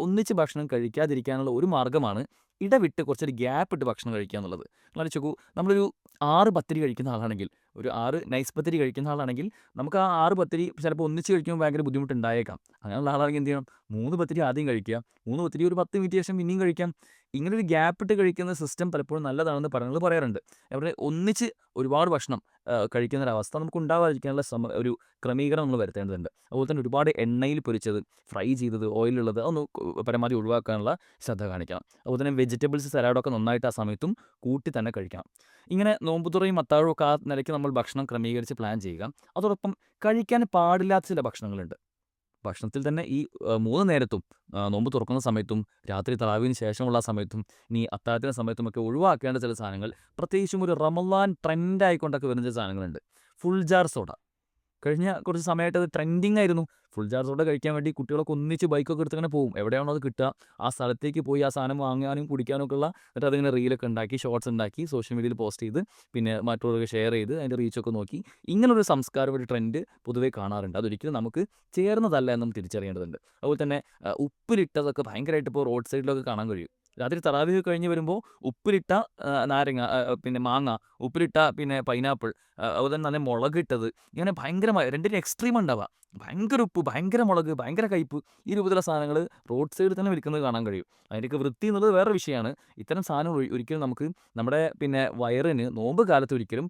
ഒന്നിച്ച് ഭക്ഷണം കഴിക്കാതിരിക്കാനുള്ള ഒരു മാർഗ്ഗമാണ് ഇടവിട്ട് കുറച്ചൊരു ഗ്യാപ്പ് ഇട്ട് ഭക്ഷണം കഴിക്കുക എന്നുള്ളത്. നിങ്ങൾ ആലോചിച്ച് നോക്കൂ, നമ്മളൊരു 6 പത്തിരി കഴിക്കുന്ന ആളാണെങ്കിൽ, ഒരു 6 നൈസ് പത്തിരി കഴിക്കുന്ന ആളാണെങ്കിൽ നമുക്ക് ആ 6 പത്തിരി ചിലപ്പോൾ ഒന്നിച്ച് കഴിക്കുമ്പോൾ ഭയങ്കര ബുദ്ധിമുട്ടുണ്ടായേക്കാം. അങ്ങനെയുള്ള ആളാണെങ്കിൽ എന്ത് ചെയ്യണം, 3 പത്തിരി ആദ്യം കഴിക്കുക, 3 പത്തിരി ഒരു 10 മിനിറ്റ് ശേഷം പിന്നെയും കഴിക്കാം. ഇങ്ങനൊരു ഗ്യാപ്പ് ഇട്ട് കഴിക്കുന്ന സിസ്റ്റം പലപ്പോഴും നല്ലതാണെന്ന് പഠനങ്ങൾ പറയാറുണ്ട്. അവിടെ ഒന്നിച്ച് ഒരുപാട് ഭക്ഷണം കഴിക്കുന്നൊരവസ്ഥ നമുക്ക് ഉണ്ടാവാതിരിക്കാനുള്ള ഒരു ക്രമീകരണം നമ്മൾ വരുത്തേണ്ടതുണ്ട്. അതുപോലെ തന്നെ ഒരുപാട് എണ്ണയിൽ പൊരിച്ചത്, ഫ്രൈ ചെയ്തത്, ഓയിലുള്ളത് അതൊന്ന് പരമാവധി ഒഴിവാക്കാനുള്ള ശ്രദ്ധ കാണിക്കണം. അതുപോലെ തന്നെ വെജിറ്റബിൾസ്, സലാഡൊക്കെ നന്നായിട്ട് ആ സമയത്തും കൂട്ടി തന്നെ കഴിക്കണം. ഇങ്ങനെ നോമ്പുതുറയും അത്താഴവും ഒക്കെ ആ നിലയ്ക്ക് നമ്മൾ ഭക്ഷണം ക്രമീകരിച്ച് പ്ലാൻ ചെയ്യുക. അതോടൊപ്പം കഴിക്കാൻ പാടില്ലാത്ത ചില ഭക്ഷണങ്ങളുണ്ട്. ഭക്ഷണത്തിൽ തന്നെ ഈ 3 നേരത്തും നോമ്പ് തുറക്കുന്ന സമയത്തും രാത്രി തറാവീഹിന് ശേഷമുള്ള സമയത്തും ഇനി അത്താഴത്തിൻ്റെ സമയത്തുമൊക്കെ ഒഴിവാക്കേണ്ട ചില സാധനങ്ങൾ, പ്രത്യേകിച്ചും ഒരു റമളാൻ ട്രെൻഡായിക്കൊണ്ടൊക്കെ വരുന്ന ചില സാധനങ്ങളുണ്ട്. Full jar soda. കഴിഞ്ഞ കുറച്ച് സമയമായിട്ട് അത് ട്രെൻഡിങ് ആയിരുന്നു. ഫുൾ ജാർ സോഡ കഴിക്കാൻ വേണ്ടി കുട്ടികളൊക്കെ ഒന്നിച്ച് ബൈക്കൊക്കെ എടുത്ത് അങ്ങനെ പോകും. എവിടെയാണോ അത് കിട്ടുക ആ സ്ഥലത്തേക്ക് പോയി ആ സാധനം വാങ്ങാനും കുടിക്കാനും ഒക്കെ ഉള്ള, എന്നിട്ട് അതിങ്ങനെ റീലൊക്കെ ഉണ്ടാക്കി ഷോർട്സ് ഉണ്ടാക്കി സോഷ്യൽ മീഡിയയിൽ പോസ്റ്റ് ചെയ്ത് പിന്നെ മറ്റുള്ളവർക്ക് ഷെയർ ചെയ്ത് അതിൻ്റെ റീച്ചൊക്കെ നോക്കി ഇങ്ങനൊരു സംസ്കാരം, ഒരു ട്രെൻഡ് പൊതുവേ കാണാറുണ്ട്. അതൊരിക്കലും നമുക്ക് ചേർന്നതല്ല എന്നും തിരിച്ചറിയേണ്ടതുണ്ട്. അതുപോലെ തന്നെ ഉപ്പിലിട്ടതൊക്കെ ഭയങ്കരമായിട്ട് ഇപ്പോൾ റോഡ് സൈഡിലൊക്കെ കാണാൻ കഴിയും. രാത്രി തറാവീഹ് കഴിഞ്ഞ് വരുമ്പോൾ ഉപ്പിലിട്ട നാരങ്ങ, പിന്നെ മാങ്ങ, ഉപ്പിലിട്ട പിന്നെ പൈനാപ്പിൾ, അതുപോലെ തന്നെ നല്ല മുളകിട്ടത്, ഇങ്ങനെ ഭയങ്കരമായ രണ്ടിനും എക്സ്ട്രീം ഉണ്ടാവുക. ഭയങ്കര ഉപ്പ്, ഭയങ്കര മുളക്, ഭയങ്കര കയ്പ്പ്, ഈ രൂപത്തിലുള്ള സാധനങ്ങൾ റോഡ് സൈഡിൽ തന്നെ വിൽക്കുന്നത് കാണാൻ കഴിയും. അതിൻ്റെയൊക്കെ വൃത്തി എന്നുള്ളത് വേറെ വിഷയമാണ്. ഇത്തരം സാധനങ്ങൾ ഒരിക്കലും നമുക്ക് നമ്മുടെ പിന്നെ വയറിന് നോമ്പ് കാലത്ത് ഒരിക്കലും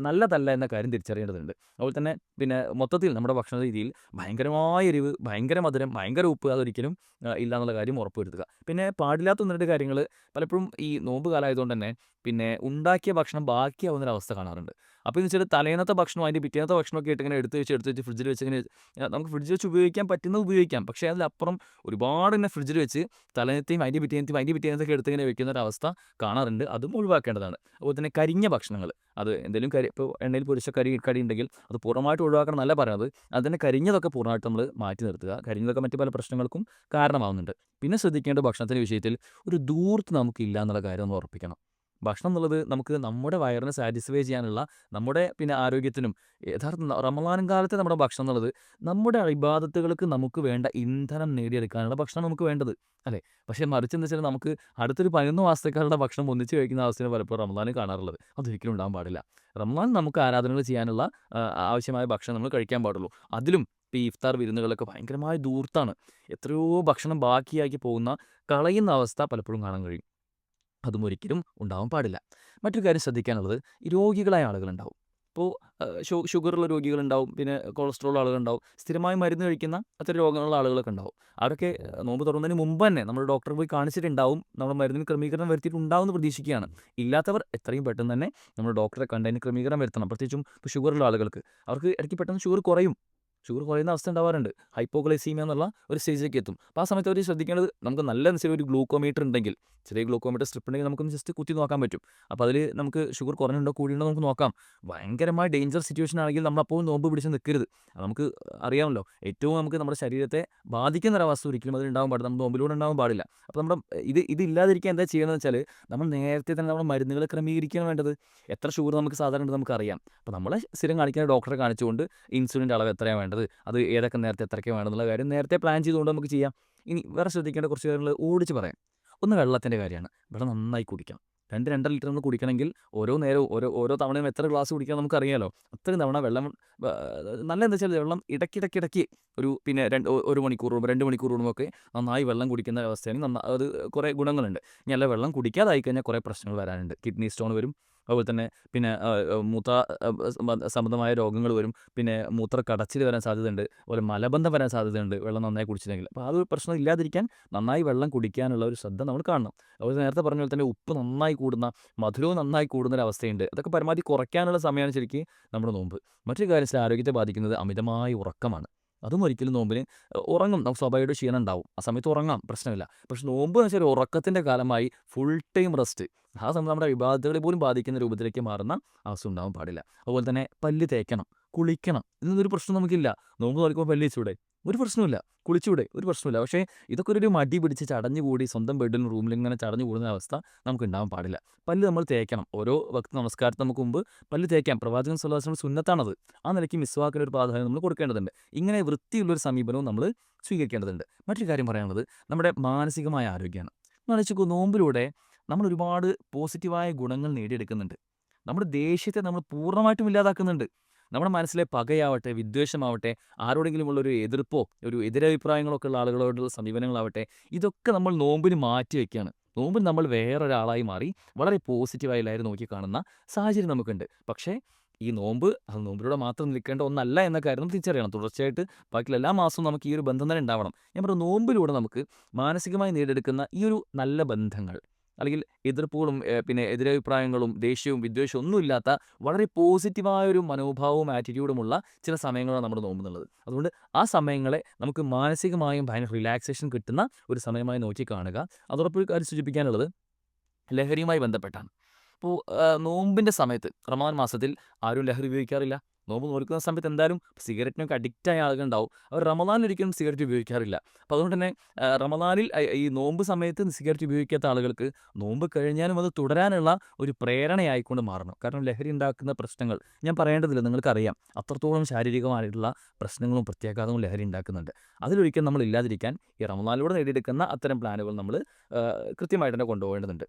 നല്ലതല്ല എന്ന കാര്യം തിരിച്ചറിയേണ്ടതുണ്ട്. അതുപോലെ തന്നെ പിന്നെ മൊത്തത്തിൽ നമ്മുടെ ഭക്ഷണ രീതിയിൽ ഭയങ്കരമായ എരിവ്, ഭയങ്കര മധുരം, ഭയങ്കര ഉപ്പ് അതൊരിക്കലും ഇല്ല എന്നുള്ള കാര്യം ഉറപ്പുവരുത്തുക. പിന്നെ പാടില്ലാത്ത 1-2 കാര്യങ്ങൾ, പലപ്പോഴും ഈ നോമ്പ് കാലമായതുകൊണ്ട് തന്നെ പിന്നെ ഉണ്ടാക്കിയ ഭക്ഷണം ബാക്കിയാവുന്നൊരവസ്ഥ കാണാറുണ്ട്. അപ്പോൾ എന്ന് വെച്ചാൽ തലേന്നത്തെ ഭക്ഷണം അതിൻ്റെ പിറ്റേന്നത്തെ ഭക്ഷണമൊക്കെ ആയിട്ട് ഇങ്ങനെ എടുത്ത് വെച്ച് ഫ്രിഡ്ജിൽ വെച്ച് ഇങ്ങനെ നമുക്ക് ഫ്രിഡ്ജിൽ വെച്ച് ഉപയോഗിക്കാൻ പറ്റുന്നത് ഉപയോഗിക്കാം. പക്ഷേ അതിലപ്പുറം ഒരുപാട് ഇങ്ങനെ ഫ്രിഡ്ജിൽ വെച്ച് തലേന്നത്തെയും അതിൻ്റെ പിറ്റേന്നത്തെയൊക്കെ എടുത്ത് ഇങ്ങനെ വെക്കുന്ന ഒരു അവസ്ഥ കാണാറുണ്ട്. അതും ഒഴിവാക്കേണ്ടതാണ്. അതുപോലെ തന്നെ കരിഞ്ഞ ഭക്ഷണങ്ങൾ, അത് എന്തെങ്കിലും ഇപ്പോൾ എണ്ണയിൽ പൊരിച്ച കടി ഉണ്ടെങ്കിൽ അത് പൂർണ്ണമായിട്ട് ഒഴിവാക്കണം എന്നല്ല പറയുന്നത്. അതിനെ കരിഞ്ഞതൊക്കെ പൂർണ്ണമായിട്ട് നമ്മൾ മാറ്റി നിർത്തുക. കരിഞ്ഞതൊക്കെ മറ്റു പല പ്രശ്നങ്ങൾക്കും കാരണമാവുന്നുണ്ട്. പിന്നെ ശ്രദ്ധിക്കേണ്ട ഭക്ഷണത്തിൻ്റെ വിഷയത്തിൽ ഒരു ധൂർത്ത് നമുക്കില്ല എന്നുള്ള കാര്യം നമ്മൾ ഉറപ്പിക്കണം. ഭക്ഷണം എന്നുള്ളത് നമുക്ക് നമ്മുടെ വയറിനെ സാറ്റിസ്ഫൈ ചെയ്യാനുള്ള നമ്മുടെ ആരോഗ്യത്തിനും റമളാൻ കാലത്തെ നമ്മുടെ ഭക്ഷണം എന്നുള്ളത് നമ്മുടെ ഇബാദത്തുകൾക്ക് നമുക്ക് വേണ്ട ഇന്ധനം നേടിയെടുക്കാനുള്ള ഭക്ഷണം നമുക്ക് വേണ്ടത് അല്ലേ. പക്ഷേ മറിച്ച് എന്താ വെച്ചാൽ നമുക്ക് അടുത്തൊരു 11 മാസത്തേക്കാളുടെ ഭക്ഷണം ഒന്നിച്ച് കഴിക്കുന്ന അവസ്ഥയാണ് പലപ്പോഴും റമളാനിൽ കാണാറുള്ളത്. അതൊരിക്കലും ഉണ്ടാകാൻ പാടില്ല. റമളാൻ നമുക്ക് ആരാധനകൾ ചെയ്യാനുള്ള ആവശ്യമായ ഭക്ഷണം നമ്മൾ കഴിക്കാൻ പാടുള്ളൂ. അതിലും ഈ ഇഫ്താർ വിരുന്നുകളൊക്കെ ഭയങ്കരമായ ധൂർത്താണ്. എത്രയോ ഭക്ഷണം ബാക്കിയാക്കി പോകുന്ന കളയുന്ന അവസ്ഥ പലപ്പോഴും കാണാൻ കഴിയും. അതും ഒരിക്കലും ഉണ്ടാവാൻ പാടില്ല. മറ്റൊരു കാര്യം ശ്രദ്ധിക്കാനുള്ളത്, ഈ രോഗികളായ ആളുകളുണ്ടാവും. ഇപ്പോൾ ഷുഗറുള്ള രോഗികളുണ്ടാവും, പിന്നെ കൊളസ്ട്രോൾ ആളുകളുണ്ടാവും, സ്ഥിരമായി മരുന്ന് കഴിക്കുന്ന അത്തരം രോഗങ്ങളുള്ള ആളുകളൊക്കെ ഉണ്ടാവും. അവരൊക്കെ നോമ്പ് തുറന്നതിന് മുമ്പ് തന്നെ നമ്മൾ ഡോക്ടറെ പോയി കാണിച്ചിട്ടുണ്ടാവും, നമ്മുടെ മരുന്നിന് ക്രമീകരണം വരുത്തിയിട്ടുണ്ടാവും എന്ന് പ്രതീക്ഷിക്കുകയാണ്. ഇല്ലാത്തവർ എത്രയും പെട്ടെന്ന് തന്നെ നമ്മൾ ഡോക്ടറെ കണ്ട് അതിന് ക്രമീകരണം വരുത്തണം. പ്രത്യേകിച്ചും ഇപ്പോൾ ഷുഗറുള്ള ആളുകൾക്ക് അവർക്ക് ഇടയ്ക്ക് പെട്ടെന്ന് ഷുഗർ കുറയും. ഷുഗർ കുറയുന്ന അവസ്ഥ ഉണ്ടാവാറുണ്ട്. ഹൈപ്പോഗ്ലൈസീമിയ എന്നുള്ള ഒരു സ്റ്റേജിലേക്ക് എത്തും. അപ്പോൾ ആ സമയത്ത് അവർ ശ്രദ്ധിക്കേണ്ടത്, നമുക്ക് നല്ല ഒരു ഗ്ലൂക്കോമീറ്റർ ഉണ്ടെങ്കിൽ, ചെറിയ ഗ്ലൂക്കോമീറ്റർ സ്ട്രിപ്പ് ഉണ്ടെങ്കിൽ നമുക്കൊന്ന് ജസ്റ്റ് കുത്തി നോക്കാൻ പറ്റും. അപ്പോൾ അതിൽ നമുക്ക് ഷുഗർ കുറഞ്ഞുണ്ടോ കൂടിയുണ്ടോ നമുക്ക് നോക്കാം. ഭയങ്കരമായ ഡേഞ്ചർ സിറ്റുവേഷൻ ആണെങ്കിൽ നമ്മളപ്പോൾ നോമ്പ് പിടിച്ച് നിൽക്കരുത്. അത് നമുക്ക് അറിയാമല്ലോ, ഏറ്റവും നമുക്ക് നമ്മുടെ ശരീരത്തെ ബാധിക്കുന്ന ഒരവസ്ഥ ഒരിക്കലും അതിൽ ഉണ്ടാവാൻ പാടില്ല. നമ്മൾ നോമ്പിലൂടെ ഉണ്ടാവാൻ പാടില്ല. അപ്പോൾ നമ്മുടെ ഇതില്ലാതിരിക്കാൻ എന്താ ചെയ്യുന്നത് വെച്ചാൽ, നമ്മൾ നേരത്തെ തന്നെ നമ്മുടെ മരുന്നുകൾ ക്രമീകരിക്കുകയാണ് വേണ്ടത്. എത്ര ഷുഗർ നമുക്ക് സാധാരണ ഉണ്ട് നമുക്കറിയാം. അപ്പോൾ നമ്മളെ സ്ഥിരം കാണിക്കുന്ന ഡോക്ടറെ കാണിച്ചുകൊണ്ട് ഇൻസുലിൻ്റെ അളവ് എത്രയാണ് വേണ്ടത്, അത് ഏതൊക്കെ നേരത്തെ എത്രയ്ക്ക് വേണമെന്നുള്ള കാര്യം നേരത്തെ പ്ലാൻ ചെയ്തുകൊണ്ട് നമുക്ക് ചെയ്യാം. ഇനി വേറെ ശ്രദ്ധിക്കേണ്ട കുറച്ച് കാര്യങ്ങൾ ഓടിച്ച് പറയാം. ഒന്ന് വെള്ളത്തിൻ്റെ കാര്യമാണ്. വെള്ളം നന്നായി കുടിക്കണം. 2-2.5 ലിറ്റർ നമ്മൾ കുടിക്കണമെങ്കിൽ ഓരോ നേരവും ഓരോ തവണയും എത്ര ഗ്ലാസ് കുടിക്കാൻ നമുക്കറിയാമല്ലോ. അത്രയും തവണ വെള്ളം നല്ല എന്താ വെച്ചാൽ വെള്ളം ഇടയ്ക്കിടയ്ക്ക് ഒരു 1 മണിക്കൂർ കൂടുമ്പോൾ 2 മണിക്കൂർ കൂടുമ്പോഴൊക്കെ നന്നായി വെള്ളം കുടിക്കുന്ന അവസ്ഥയാണ്. അത് കുറേ ഗുണങ്ങളുണ്ട്. ഇനി അല്ല, വെള്ളം കുടിക്കാതായി കഴിഞ്ഞാൽ കുറേ പ്രശ്നങ്ങൾ വരാനുണ്ട്. കിഡ്നി സ്റ്റോൺ വരും. അതുപോലെ തന്നെ മൂത്ര സംബന്ധമായ രോഗങ്ങൾ വരും. മൂത്ര കടച്ചിൽ വരാൻ സാധ്യതയുണ്ട്. അതുപോലെ മലബന്ധം വരാൻ സാധ്യതയുണ്ട് വെള്ളം നന്നായി കുടിച്ചില്ലെങ്കിൽ. അപ്പോൾ അതൊരു പ്രശ്നം ഇല്ലാതിരിക്കാൻ നന്നായി വെള്ളം കുടിക്കാനുള്ള ഒരു ശ്രദ്ധ നമ്മൾ കാണണം. അതുപോലെ നേരത്തെ പറഞ്ഞ പോലെ തന്നെ ഉപ്പ് നന്നായി കൂടുന്ന, മധുരവും നന്നായി കൂടുന്നൊരവസ്ഥയുണ്ട്. അതൊക്കെ പരമാവധി കുറയ്ക്കാനുള്ള സമയമാണ് ശരിക്കും നമ്മുടെ നോമ്പ്. മറ്റൊരു കാര്യം, ആരോഗ്യത്തെ ബാധിക്കുന്നത് അമിതമായ ഉറക്കമാണ്. അതും ഒരിക്കലും നോമ്പിന് ഉറങ്ങും, നമുക്ക് സ്വാഭാവികമായിട്ട് ക്ഷീണം ഉണ്ടാവും. ആ സമയത്ത് ഉറങ്ങാം, പ്രശ്നമില്ല. പക്ഷെ നോമ്പ് എന്ന് വെച്ചാൽ ഉറക്കത്തിൻ്റെ കാലമായി ഫുൾ ടൈം റെസ്റ്റ്. ആ സമയത്ത് നമ്മുടെ വിവാദങ്ങളെ പോലും ബാധിക്കുന്ന രൂപത്തിലേക്ക് മാറുന്ന അവസ്ഥ ഉണ്ടാവാൻ പാടില്ല. അതുപോലെ തന്നെ പല്ല് തേക്കണം, കുളിക്കണം. ഇതൊന്നൊരു പ്രശ്നം നമുക്കില്ല. നോമ്പ് തുറക്കുമ്പോൾ പല്ല് തേച്ചൂടെ? ഒരു പ്രശ്നമില്ല. കുളിച്ചൂടെ? ഒരു പ്രശ്നമില്ല. പക്ഷേ ഇതൊക്കെ ഒരു മടി പിടിച്ച് ചടഞ്ഞുകൂടി സ്വന്തം ബെഡിലും റൂമിലും ഇങ്ങനെ ചടഞ്ഞു കൂടുന്ന അവസ്ഥ നമുക്ക് ഉണ്ടാവാൻ പാടില്ല. പല്ല് നമ്മൾ തേക്കണം. ഓരോ വക്ത് നമസ്കാരത്തിന് നമുക്ക് മുമ്പ് പല്ല് തേക്കാം. പ്രവാചകൻ സ്വല്ലല്ലാഹു അലൈഹി വസല്ലം സുന്നത്താണത്. ആ നിലയ്ക്ക് മിസ്വാക്കിന് ഒരു പ്രാധാന്യം നമ്മൾ കൊടുക്കേണ്ടതുണ്ട്. ഇങ്ങനെ വൃത്തിയുള്ളൊരു സമീപനവും നമ്മൾ സ്വീകരിക്കേണ്ടതുണ്ട്. മറ്റൊരു കാര്യം പറയാനുള്ളത് നമ്മുടെ മാനസികമായ ആരോഗ്യമാണ്. എന്ന് നോമ്പിലൂടെ നമ്മൾ ഒരുപാട് പോസിറ്റീവായ ഗുണങ്ങൾ നേടിയെടുക്കുന്നുണ്ട്. നമ്മുടെ ദേഷ്യത്തെ നമ്മൾ പൂർണ്ണമായിട്ടും ഇല്ലാതാക്കുന്നുണ്ട്. നമ്മുടെ മനസ്സിലെ പകയാവട്ടെ, വിദ്വേഷമാവട്ടെ, ആരോടെങ്കിലുമുള്ള ഒരു എതിർപ്പോ ഒരു എതിരഭിപ്രായങ്ങളൊക്കെ ഉള്ള ആളുകളോടുള്ള സമീപനങ്ങളാവട്ടെ, ഇതൊക്കെ നമ്മൾ നോമ്പിന് മാറ്റി വയ്ക്കുകയാണ്. നോമ്പിൽ നമ്മൾ വേറൊരാളായി മാറി വളരെ പോസിറ്റീവായി എല്ലാവരും നോക്കി കാണുന്ന സാഹചര്യം നമുക്കുണ്ട്. പക്ഷേ ഈ അത് നോമ്പിലൂടെ മാത്രം നിൽക്കേണ്ട ഒന്നല്ല എന്ന കാര്യം നമ്മൾ തിരിച്ചറിയണം. തുടർച്ചയായിട്ട് ബാക്കിയുള്ള എല്ലാ മാസവും നമുക്ക് ഈ ഒരു ബന്ധം തന്നെ ഉണ്ടാവണം. ഞാൻ പറഞ്ഞു, നോമ്പിലൂടെ നമുക്ക് മാനസികമായി നേടിയെടുക്കുന്ന ഈ ഒരു നല്ല ബന്ധങ്ങൾ, അല്ലെങ്കിൽ എതിർപ്പുകളും എതിരഭിപ്രായങ്ങളും ദേഷ്യവും വിദ്വേഷവും ഒന്നുമില്ലാത്ത വളരെ പോസിറ്റീവായൊരു മനോഭാവവും ആറ്റിറ്റ്യൂഡുമുള്ള ചില സമയങ്ങളാണ് നമ്മുടെ നോമ്പ് എന്നുള്ളത്. അതുകൊണ്ട് ആ സമയങ്ങളെ നമുക്ക് മാനസികമായും ഭയങ്കര റിലാക്സേഷൻ കിട്ടുന്ന ഒരു സമയമായി നോക്കി കാണുക. അതോടൊപ്പം ഒരു കാര്യം സൂചിപ്പിക്കാനുള്ളത് ലഹരിയുമായി ബന്ധപ്പെട്ടാണ്. ഇപ്പോൾ നോമ്പിൻ്റെ സമയത്ത് റമദാൻ മാസത്തിൽ ആരും ലഹരി ഉപയോഗിക്കാറില്ല. നോമ്പ് നോൽക്കുന്ന സമയത്ത് എന്തായാലും സിഗരറ്റിനൊക്കെ അഡിക്റ്റായ ആളുകളുണ്ടാവും. അവർ റമദാനിൽ ഒരിക്കലും സിഗരറ്റ് ഉപയോഗിക്കാറില്ല. അപ്പോൾ അതുകൊണ്ട് തന്നെ റമദാനിൽ ഈ നോമ്പ് സമയത്ത് സിഗരറ്റ് ഉപയോഗിക്കാത്ത ആളുകൾക്ക് നോമ്പ് കഴിഞ്ഞാലും അത് തുടരാനുള്ള ഒരു പ്രേരണയായിക്കൊണ്ട് മാറണം. കാരണം ലഹരി ഉണ്ടാക്കുന്ന പ്രശ്നങ്ങൾ ഞാൻ പറയേണ്ടതില്ല, നിങ്ങൾക്കറിയാം. അത്രത്തോളം ശാരീരികമായിട്ടുള്ള പ്രശ്നങ്ങളും പ്രത്യാഘാതങ്ങളും ലഹരി ഉണ്ടാക്കുന്നുണ്ട്. അതിലൊരിക്കലും നമ്മൾ ഇല്ലാതിരിക്കാൻ ഈ റമദാനിലൂടെ നേടിയെടുക്കുന്ന അത്തരം പ്ലാനുകൾ നമ്മൾ കൃത്യമായിട്ട് തന്നെ കൊണ്ടുപോകേണ്ടതുണ്ട്.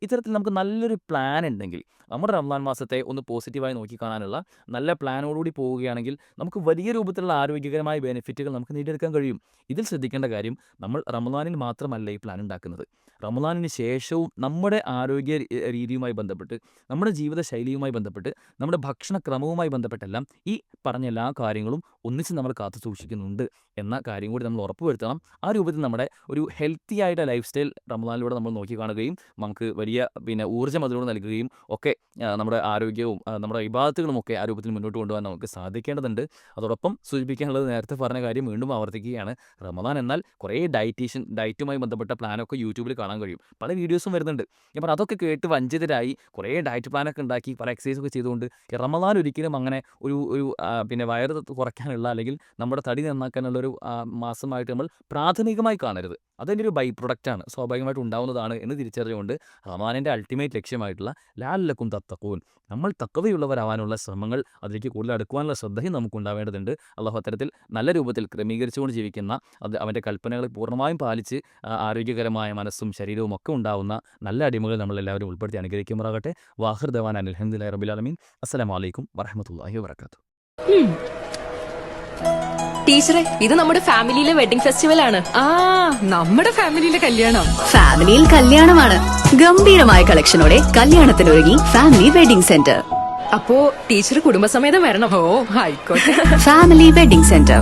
ഇത്തരത്തിൽ നമുക്ക് നല്ലൊരു പ്ലാൻ ഉണ്ടെങ്കിൽ, നമ്മുടെ റമദാൻ മാസത്തെ ഒന്ന് പോസിറ്റീവായി നോക്കിക്കാണാനുള്ള നല്ല പ്ലാനോടുകൂടി പോവുകയാണെങ്കിൽ നമുക്ക് വലിയ രൂപത്തിലുള്ള ആരോഗ്യകരമായ ബെനിഫിറ്റുകൾ നമുക്ക് നേടിയെടുക്കാൻ കഴിയും. ഇതിൽ ശ്രദ്ധിക്കേണ്ട കാര്യം, നമ്മൾ റമദാനിൽ മാത്രമല്ല ഈ പ്ലാൻ ഉണ്ടാക്കുന്നത്. റമദാനിന് ശേഷവും നമ്മുടെ ആരോഗ്യ രീതിയുമായി ബന്ധപ്പെട്ട്, നമ്മുടെ ജീവിതശൈലിയുമായി ബന്ധപ്പെട്ട്, നമ്മുടെ ഭക്ഷണക്രമവുമായി ബന്ധപ്പെട്ടെല്ലാം ഈ പറഞ്ഞ എല്ലാ കാര്യങ്ങളും ഒന്നിച്ച് നമ്മൾ കാത്തു സൂക്ഷിക്കുന്നുണ്ട് എന്ന കാര്യം കൂടി നമ്മൾ ഉറപ്പുവരുത്തണം. ആ രൂപത്തിൽ നമ്മുടെ ഒരു ഹെൽത്തി ആയിട്ട് ലൈഫ് സ്റ്റൈൽ റമദാനിലൂടെ നമ്മൾ നോക്കിക്കാണുകയും നമുക്ക് വലിയ ഊർജ്ജം അതിലൂടെ നൽകുകയും ഒക്കെ നമ്മുടെ ആരോഗ്യവും നമ്മുടെ ഇബാദത്തുകളും ഒക്കെ ആ രൂപത്തിൽ മുന്നോട്ട് കൊണ്ടുപോകാൻ നമുക്ക് സാധിക്കേണ്ടതുണ്ട്. അതോടൊപ്പം സൂചിപ്പിക്കാനുള്ളത്, നേരത്തെ പറഞ്ഞ കാര്യം വീണ്ടും ആവർത്തിക്കുകയാണ്. റമദാൻ എന്നാൽ കുറേ ഡയറ്റുമായി ബന്ധപ്പെട്ട പ്ലാനൊക്കെ യൂട്യൂബിൽ കാണാൻ കഴിയും. പല വീഡിയോസും വരുന്നുണ്ട്. ഞാൻ പറഞ്ഞു, അതൊക്കെ കേട്ട് വഞ്ചിതരായി കുറേ ഡയറ്റ് പ്ലാനൊക്കെ ഉണ്ടാക്കി പല എക്സസൈസൊക്കെ ചെയ്തുകൊണ്ട് റമദാൻ ഒരിക്കലും അങ്ങനെ ഒരു ഒരു വയറ് കുറയ്ക്കാനുള്ള അല്ലെങ്കിൽ നമ്മുടെ തടി നന്നാക്കാനുള്ള ഒരു മാസമായിട്ട് നമ്മൾ പ്രാഥമികമായി കാണരുത്. അതിൻ്റെ ഒരു ബൈ പ്രൊഡക്റ്റാണ്, സ്വാഭാവികമായിട്ട് ഉണ്ടാവുന്നതാണ് എന്ന് തിരിച്ചറിഞ്ഞുകൊണ്ട് റമദാനിൻ്റെ അൾട്ടിമേറ്റ് ലക്ഷ്യമായിട്ടുള്ള ലഅല്ലക്കും തത്തഖൂൻ, നമ്മൾ തഖ്വയുള്ളവരാവാനുള്ള ശ്രമങ്ങൾ, അതിലേക്ക് കൂടുതൽ അടുക്കുവാനുള്ള ശ്രദ്ധയും നമുക്ക് ഉണ്ടാവേണ്ടതുണ്ട്. അള്ളാഹു അത്തരത്തിൽ നല്ല രൂപത്തിൽ ക്രമീകരിച്ചുകൊണ്ട് ജീവിക്കുന്ന, അവൻ്റെ കൽപ്പനകൾ പൂർണ്ണമായും പാലിച്ച് ആരോഗ്യകരമായ മനസ്സും ശരീരവും ഒക്കെ ഉണ്ടാവുന്ന നല്ല അടിമകൾ നമ്മളെല്ലാവരും ഉൾപ്പെടുത്തി അനുഗ്രഹിക്കുമാറാകട്ടെ. വാഹിർ ദവാൻ അൽഹംദുലില്ലാഹി റബ്ബിൽ ആലമീൻ. അസ്സലാമു അലൈക്കും വറഹ്മത്തുള്ളാഹി വബറകാതുഹു. ടീച്ചറെ, ഇത് നമ്മുടെ ഫാമിലിയിലെ വെഡിങ് ഫെസ്റ്റിവൽ ആണ്. നമ്മുടെ ഫാമിലിയിലെ കല്യാണം. ഫാമിലിയിൽ കല്യാണമാണ്. ഗംഭീരമായ കളക്ഷനോടെ കല്യാണത്തിനൊരുങ്ങി ഫാമിലി വെഡിംഗ് സെന്റർ. അപ്പോ ടീച്ചർ കുടുംബസമേതം വരണം. ഓ ആയിക്കോട്ടെ. Family wedding centre.